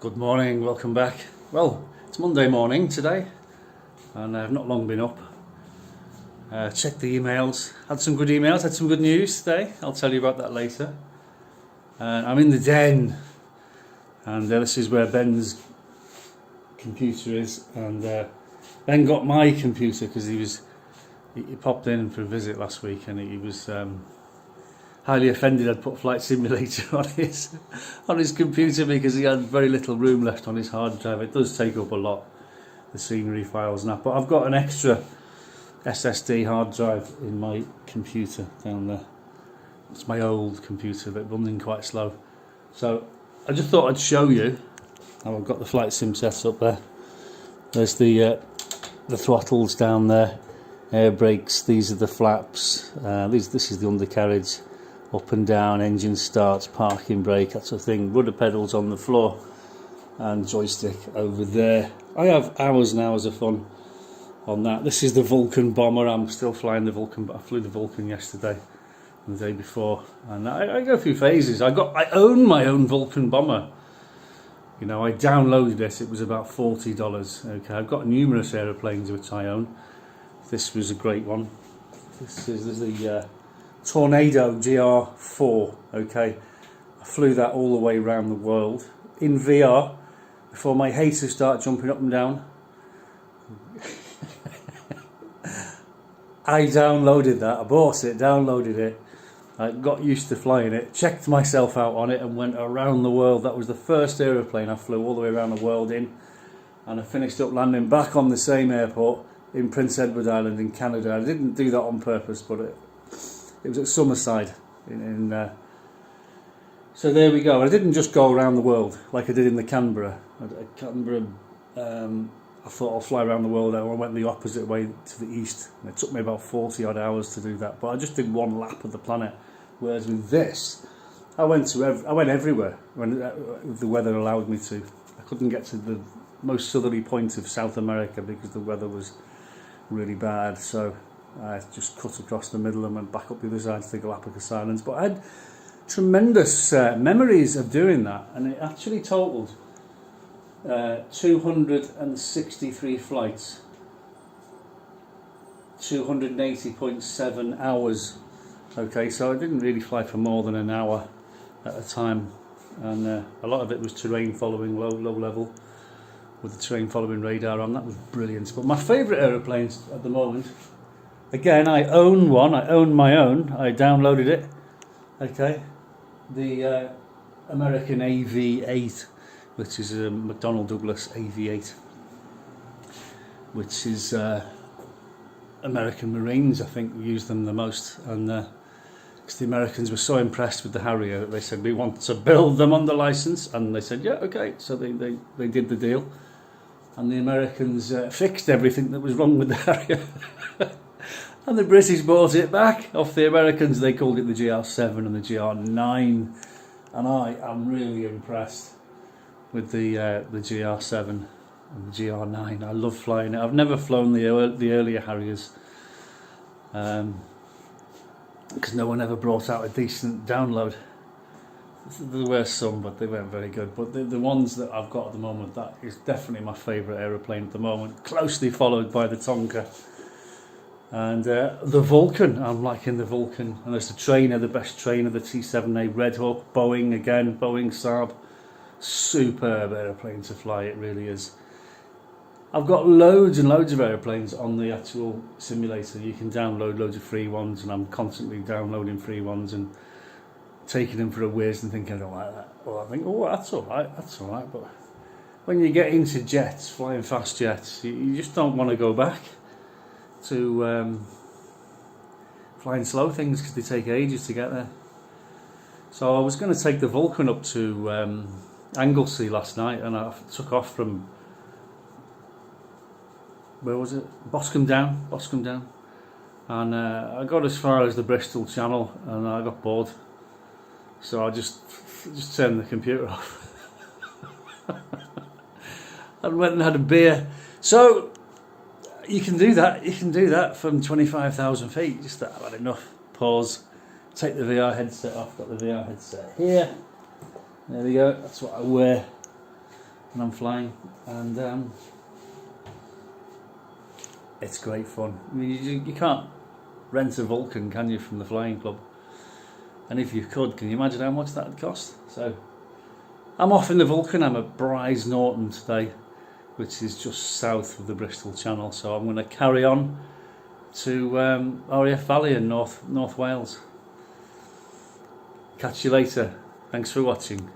Good morning, welcome back. Well, it's Monday morning today and I've not long been up. Checked the emails, had some good emails, had some good news today. I'll tell you about that later. I'm in the den and this is where Ben's computer is, and Ben got my computer because he popped in for a visit last week and he was highly offended I'd put Flight Simulator on his computer because he had very little room left on his hard drive. It does take up a lot, the scenery files and that, but I've got an extra SSD hard drive in my computer down there. It's my old computer but running quite slow, so I just thought I'd show you how I've got the Flight Sim set up there. There's the throttles down there, air brakes, these are the flaps, this is the undercarriage, up and down, engine starts, parking brake, that sort of thing, rudder pedals on the floor and joystick over there. I have hours and hours of fun on that. This is the Vulcan bomber. I'm still flying the Vulcan, but I flew the Vulcan yesterday and the day before, and I go through phases. I own my own Vulcan bomber. You know, I downloaded it was about $40. Okay, I've got numerous aeroplanes which I own. This was a great one. This is the Tornado GR4. Okay, I flew that all the way around the world in VR before my haters start jumping up and down. I downloaded that, I bought it, downloaded it, I got used to flying it, checked myself out on it and went around the world. That was the first aeroplane I flew all the way around the world in, and I finished up landing back on the same airport in Prince Edward Island in Canada. I didn't do that on purpose, but it was at Summerside so there we go. I didn't just go around the world like I did in the Canberra. I thought I'll fly around the world. I went the opposite way to the east, and it took me about 40 odd hours to do that, but I just did one lap of the planet. Whereas with this, I went everywhere when the weather allowed me to. I couldn't get to the most southerly point of South America because the weather was really bad, so I just cut across the middle and went back up the other side to the Galapagos Islands. But I had tremendous memories of doing that, and it actually totaled 263 flights, 280.7 hours. Okay, so I didn't really fly for more than an hour at a time, and a lot of it was terrain following, low level, with the terrain following radar on. That was brilliant. But my favourite aeroplanes at the moment, again, I own one, I own my own, I downloaded it, okay, the American AV-8, which is a McDonnell Douglas AV-8, which is American Marines, I think, use them the most, and because the Americans were so impressed with the Harrier that they said we want to build them under license, and they said yeah, okay, so they did the deal, and the Americans fixed everything that was wrong with the Harrier. And the British bought it back off the Americans. They called it the GR7 and the GR9, and I am really impressed with the GR7 and the GR9. I love flying it. I've never flown the earlier Harriers because no one ever brought out a decent download. There were some, but they weren't very good. But the ones that I've got at the moment, that is definitely my favourite aeroplane at the moment, closely followed by the Tonka. And the Vulcan, I'm liking the Vulcan. And there's the trainer, the best trainer, the T-7A Red Hawk, Boeing again, Boeing Saab. Superb aeroplane to fly, it really is. I've got loads and loads of aeroplanes on the actual simulator. You can download loads of free ones, and I'm constantly downloading free ones and taking them for a whiz and thinking I don't like that. Or I think, oh, that's alright, but when you get into jets, flying fast jets, you just don't want to go back to flying slow things because they take ages to get there. So I was going to take the Vulcan up to Anglesey last night, and I took off from, where was it? Boscombe Down, and I got as far as the Bristol Channel, and I got bored, so I just turned the computer off and went and had a beer. So you can do that from 25,000 feet. Just that, I've had enough. Pause, take the VR headset off. Got the VR headset here. There we go. That's what I wear and I'm flying, and it's great fun. I mean, you can't rent a Vulcan, can you, from the flying club? And if you could, can you imagine how much that would cost? So I'm off in the Vulcan. I'm at Bryce Norton today, which is just south of the Bristol Channel. So I'm going to carry on to RAF Valley in North Wales. Catch you later. Thanks for watching.